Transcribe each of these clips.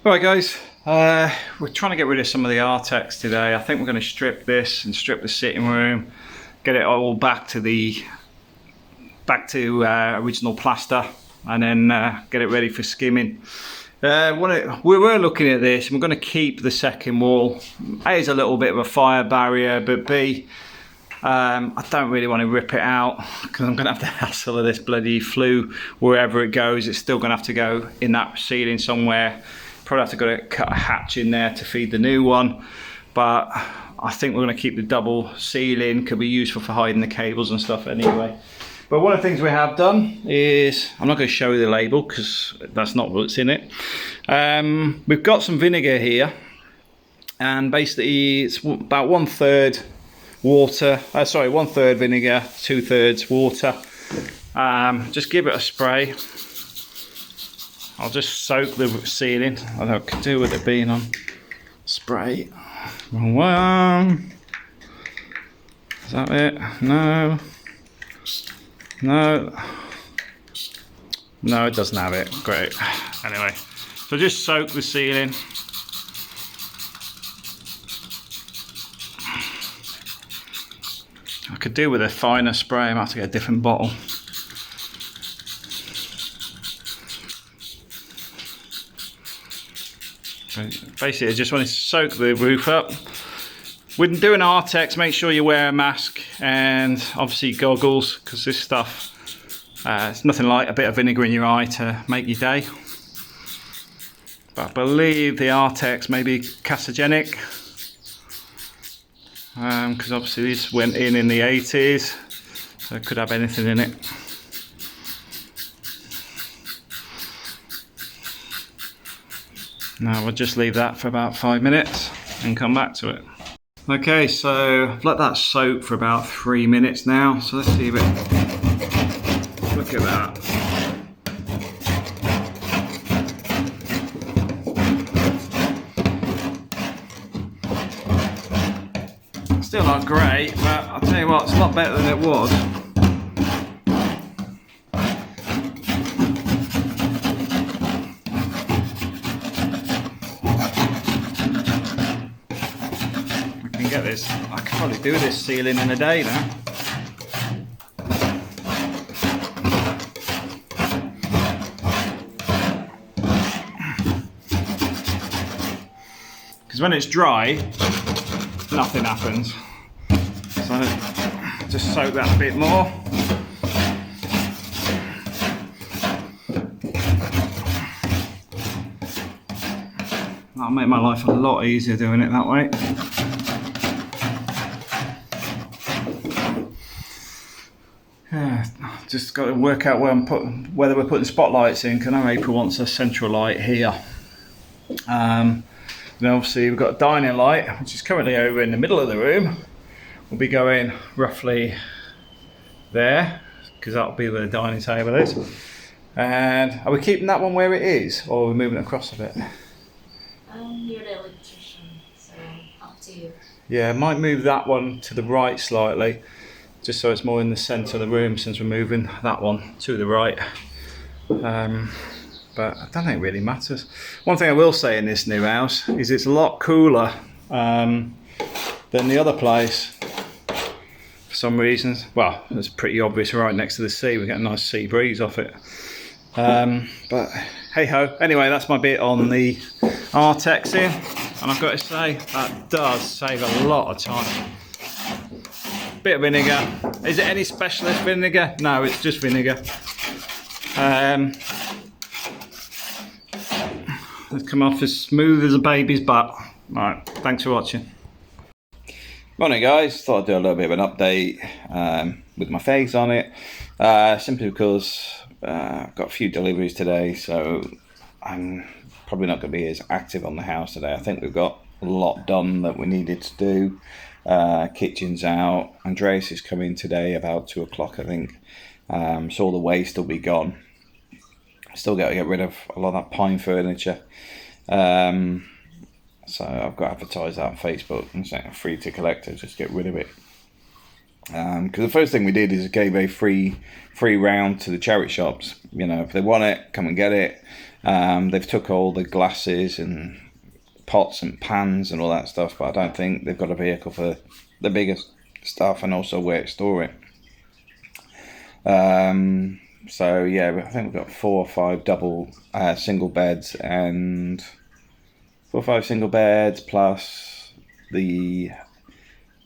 Alright guys, we're trying to get rid of some of the artex today. I think we're going to strip this and strip the sitting room, get it all back to original plaster, and then get it ready for skimming. We were looking at this and we're going to keep the second wall. A is a little bit of a fire barrier, but B, I don't really want to rip it out because I'm going to have the hassle of this bloody flue wherever it goes. It's still going to have to go in that ceiling somewhere. Probably have to cut a hatch in there to feed the new one, but I think we're going to keep the double ceiling. Could be useful for hiding the cables and stuff anyway. But one of the things we have done is, I'm not going to show you the label because that's not what's in it. We've got some vinegar here, and basically it's about 1/3 water, 1/3 vinegar, 2/3 water. Just give it a spray. I'll just soak the ceiling. I don't know what I could do with it being on spray. Wrong one. Is that it? No. No. No, it doesn't have it. Great. Anyway, so just soak the ceiling. I could do with a finer spray. I might have to get a different bottle. Basically, I just want to soak the roof up. When doing artex, make sure you wear a mask and obviously goggles, because this stuff, it's nothing like a bit of vinegar in your eye to make your day. But I believe the artex may be carcinogenic, because obviously this went in the 80s, so it could have anything in it. Now we'll just leave that for about 5 minutes and come back to it. Okay, so I've let that soak for about 3 minutes now. So let's see if it, look at that. Still not great, but I'll tell you what, it's a lot better than it was. Get this, I could probably do this ceiling in a day now. Because when it's dry, nothing happens. So just soak that a bit more. That'll make my life a lot easier doing it that way. Yeah, just got to work out whether we're putting spotlights in, because I know April wants a central light here. Then obviously we've got a dining light, which is currently over in the middle of the room. We'll be going roughly there, because that'll be where the dining table is. And are we keeping that one where it is, or are we moving it across a bit? You're the electrician, so up to you. Yeah, I might move that one to the right slightly, just so it's more in the centre of the room, since we're moving that one to the right. But I don't think it really matters. One thing I will say in this new house is it's a lot cooler than the other place for some reasons. Well, it's pretty obvious, right next to the sea. We get a nice sea breeze off it. But hey ho. Anyway, that's my bit on the artexing, and I've got to say that does save a lot of time. Bit of vinegar. Is it any specialist vinegar? No, it's just vinegar. It's come off as smooth as a baby's butt. Alright, thanks for watching. Morning guys, thought I'd do a little bit of an update with my face on it. Simply because I've got a few deliveries today, so I'm probably not going to be as active on the house today. I think we've got a lot done that we needed to do. Kitchen's out. Andreas is coming today about 2 o'clock, I think. So all the waste will be gone. Still got to get rid of a lot of that pine furniture. So I've got to advertise that on Facebook and say free to collect it, just get rid of it. Because the first thing we did is gave a free round to the charity shops. You know, if they want it, come and get it. They've took all the glasses and pots and pans and all that stuff, but I don't think they've got a vehicle for the bigger stuff and also where to store it. So yeah, I think we've got 4 or 5 single beds and 4 or 5 single beds plus the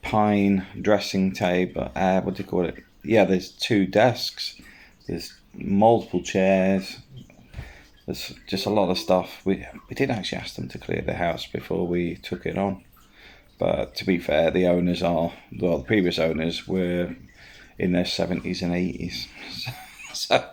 pine dressing table. What do you call it? Yeah, there's 2 desks. There's multiple chairs. There's just a lot of stuff. We did actually ask them to clear the house before we took it on. But to be fair, the previous owners were in their 70s and 80s. So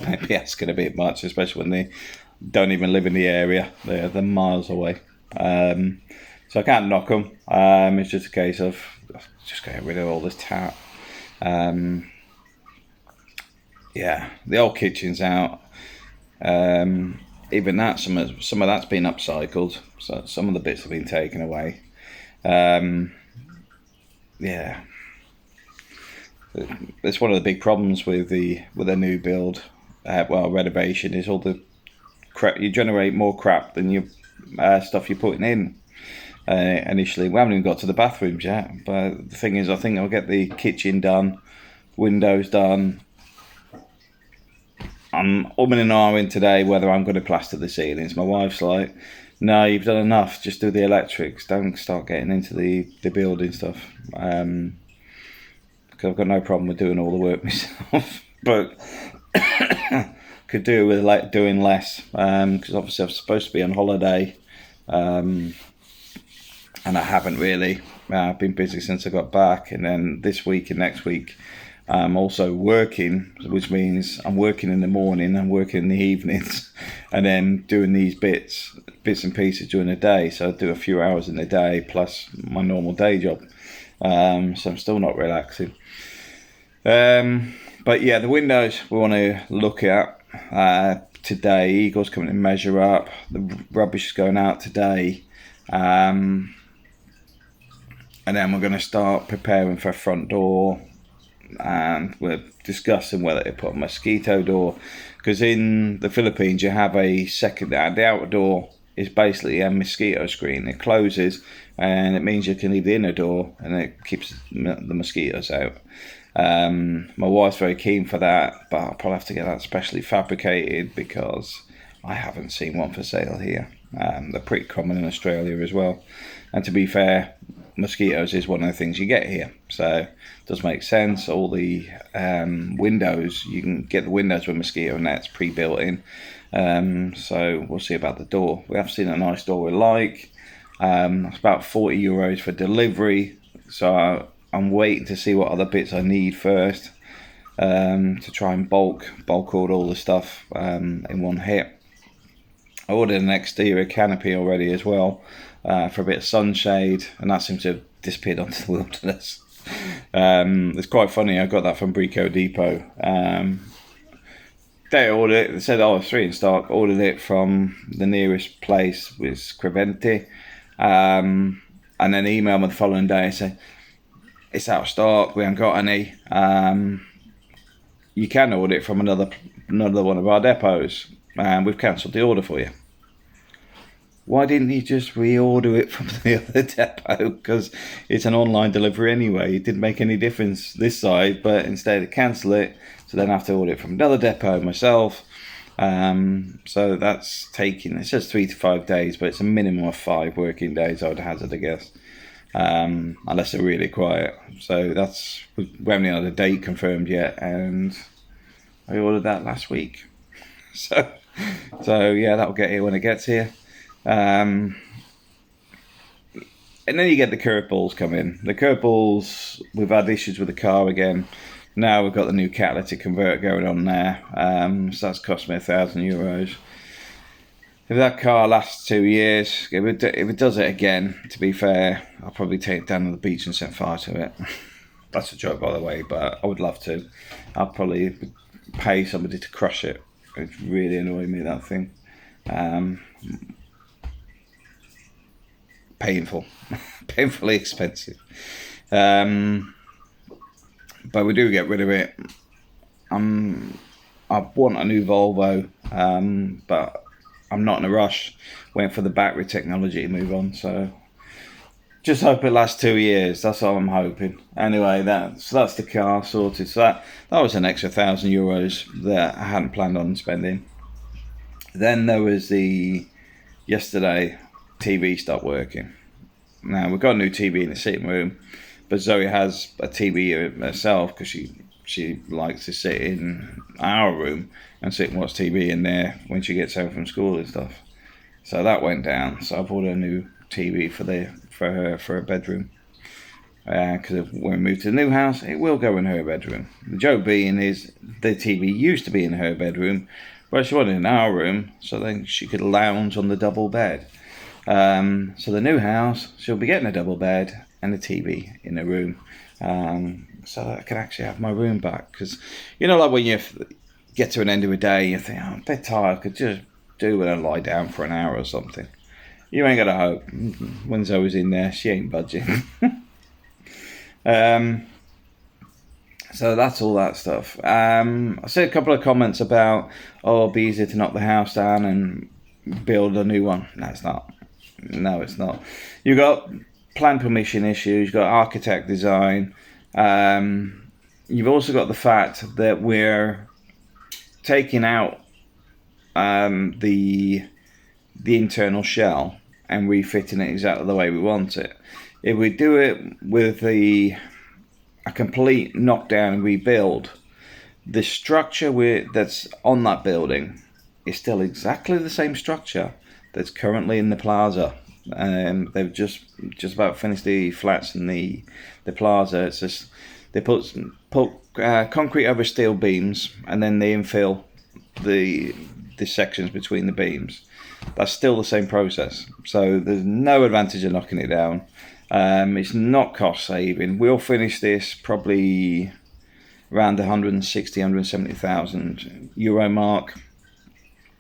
maybe asking a bit much, especially when they don't even live in the area. They're miles away. So I can't knock them. It's just a case of just getting rid of all this tat. Yeah, the old kitchen's out. Even that, some of that's been upcycled. So some of the bits have been taken away. Yeah, it's one of the big problems with a new build, renovation, is all the crap. You generate more crap than your stuff you're putting in. Initially, we haven't even got to the bathrooms yet. But the thing is, I think I'll get the kitchen done, windows done. I'm umming and ahhing today whether I'm going to plaster the ceilings. My wife's like, no, you've done enough, just do the electrics, don't start getting into the building stuff. Because I've got no problem with doing all the work myself, but could do with doing less, because obviously I'm supposed to be on holiday, and I haven't really. I've been busy since I got back, and then this week and next week I'm also working, which means I'm working in the morning, I'm working in the evenings, and then doing these bits and pieces during the day. So I do a few hours in the day plus my normal day job. So I'm still not relaxing. But yeah, the windows we want to look at today. Eagle's coming to measure up. The rubbish is going out today. And then we're going to start preparing for a front door. And we're discussing whether to put a mosquito door, because in the Philippines you have a second. The outer door is basically a mosquito screen. It closes, and it means you can leave the inner door, and it keeps the mosquitoes out. My wife's very keen for that, but I'll probably have to get that specially fabricated because I haven't seen one for sale here. They're pretty common in Australia as well, and to be fair, mosquitoes is one of the things you get here, so it does make sense. All the windows, you can get the windows with mosquito nets pre-built in, so we'll see about the door. We have seen a nice door we like. It's about €40 for delivery, so I'm waiting to see what other bits I need first, to try and bulk order all the stuff in one hit. I ordered an exterior canopy already as well, for a bit of sunshade, and that seems to have disappeared onto the wilderness. It's quite funny, I got that from Brico Depot. They ordered it, they said, it's 3 in stock. Ordered it from the nearest place, was Creventi, and then emailed me the following day and said, it's out of stock, we haven't got any. You can order it from another one of our depots, and we've cancelled the order for you. Why didn't you just reorder it from the other depot? Because it's an online delivery anyway. It didn't make any difference this side, but instead cancel it, so then I have to order it from another depot myself. So that's taking, it says 3 to 5 days, but it's a minimum of 5 working days, I would hazard a guess, unless they're really quiet. So we haven't had a date confirmed yet, and I ordered that last week. So yeah, that'll get here when it gets here. And then you get the curveballs come in. The curveballs, we've had issues with the car again. Now we've got the new catalytic converter going on there. So that's cost me €1,000. If that car lasts 2 years, if it does it again, to be fair, I'll probably take it down to the beach and set fire to it. That's a joke, by the way, but I would love to. I'll probably pay somebody to crush it. It's really annoying me, that thing. Painfully expensive. But we do get rid of it. I want a new Volvo, but I'm not in a rush. Waiting for the battery technology to move on, so just hope it lasts 2 years. That's all I'm hoping. Anyway, that's the car sorted. So that was an extra €1,000 that I hadn't planned on spending. Then there was yesterday TV stopped working. Now we've got a new TV in the sitting room, but Zoe has a TV herself because she likes to sit in our room and sit and watch TV in there when she gets home from school and stuff. So that went down. So I bought a new TV for her bedroom. Because when we move to the new house, it will go in her bedroom. The joke being is the TV used to be in her bedroom, but she wanted it in our room, so then she could lounge on the double bed. So the new house, she'll be getting a double bed and a TV in her room, so that I can actually have my room back. Because like when you get to an end of a day, you think, I'm a bit tired, I could just do it and lie down for an hour or something. You ain't got to hope. When Zoe's in there, she ain't budging. So that's all that stuff. I see a couple of comments about, it'd be easier to knock the house down and build a new one. No, it's not. You've got plan permission issues, you've got architect design. You've also got the fact that we're taking out the internal shell and refitting it exactly the way we want it. If we do it with a complete knockdown and rebuild, the structure that's on that building is still exactly the same structure that's currently in the plaza. They've just about finished the flats in the plaza. It's just they put concrete over steel beams, and then they infill the sections between the beams. That's still the same process, so there's no advantage of knocking it down. It's not cost saving. We'll finish this probably around the 170,000 euro mark.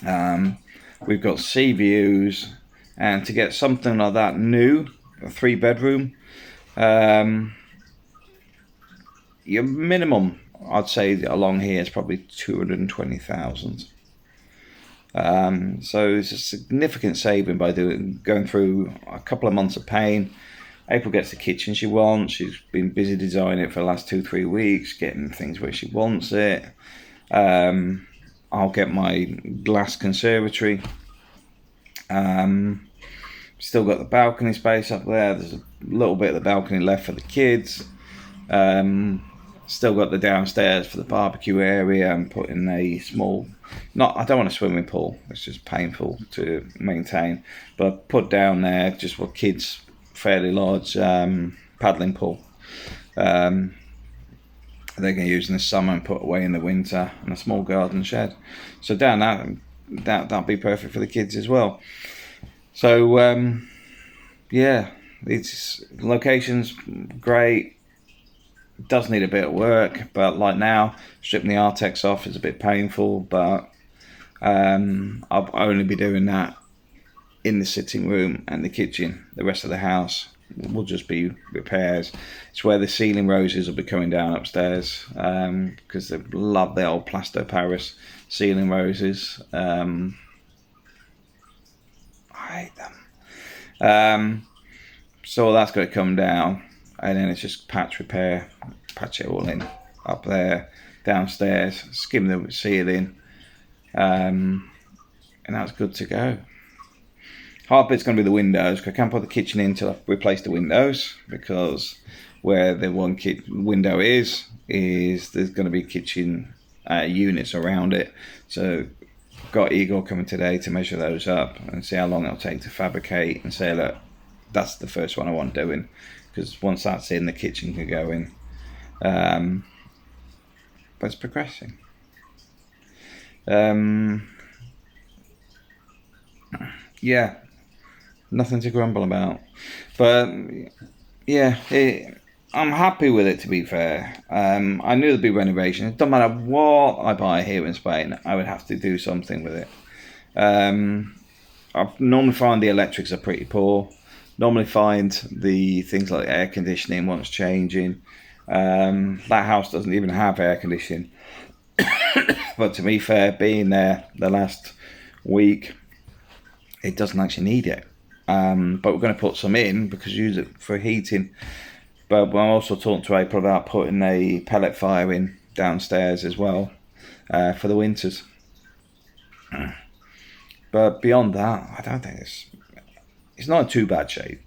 We've got sea views, and to get something like that new, a 3-bedroom, your minimum, I'd say, along here is probably 220,000. So it's a significant saving by going through a couple of months of pain. April gets the kitchen she wants. She's been busy designing it for the last 2-3 weeks, getting things where she wants it. I'll get my glass conservatory. Still got the balcony space up there. There's a little bit of the balcony left for the kids. Still got the downstairs for the barbecue area. I'm putting a small, I don't want a swimming pool. It's just painful to maintain. But I put down there just for kids, fairly large paddling pool. They can use in the summer and put away in the winter, and a small garden shed. So down that'll be perfect for the kids as well. So it's location's great. Does need a bit of work, but like now, stripping the artex off is a bit painful, but I'll only be doing that in the sitting room and the kitchen. The rest of the house will just be repairs. It's where the ceiling roses will be coming down upstairs, because they love the old plaster Paris ceiling roses. I hate them. So that's going to come down, and then it's just patch it all in up there, downstairs, skim the ceiling, and that's good to go. Hard bit's going to be the windows. I can't put the kitchen in until I replace the windows, because where the one window is there's going to be kitchen units around it. So got Igor coming today to measure those up and see how long it'll take to fabricate, and say, look, that's the first one I want doing, because once that's in, the kitchen can go in. But it's progressing. Yeah, nothing to grumble about. But yeah, I'm happy with it, to be fair. I knew there'd be renovation. It doesn't matter what I buy here in Spain, I would have to do something with it. I normally find the electrics are pretty poor. Normally find the things like air conditioning wants changing. That house doesn't even have air conditioning. But to be fair, being there the last week, it doesn't actually need it. But we're going to put some in because you use it for heating. But I'm also talking to April about putting a pellet fire in downstairs as well for the winters. But beyond that, I don't think it's not in too bad shape.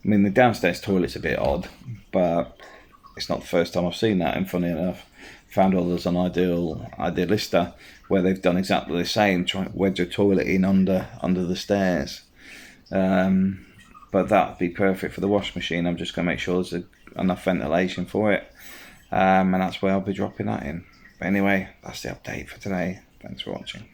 I mean, the downstairs toilet's a bit odd, but it's not the first time I've seen that. And funny enough, found others on Idealista where they've done exactly the same, trying to wedge a toilet in under the stairs. But that would be perfect for the wash machine. I'm just going to make sure there's enough ventilation for it, and that's where I'll be dropping that in. But anyway, that's the update for today. Thanks for watching.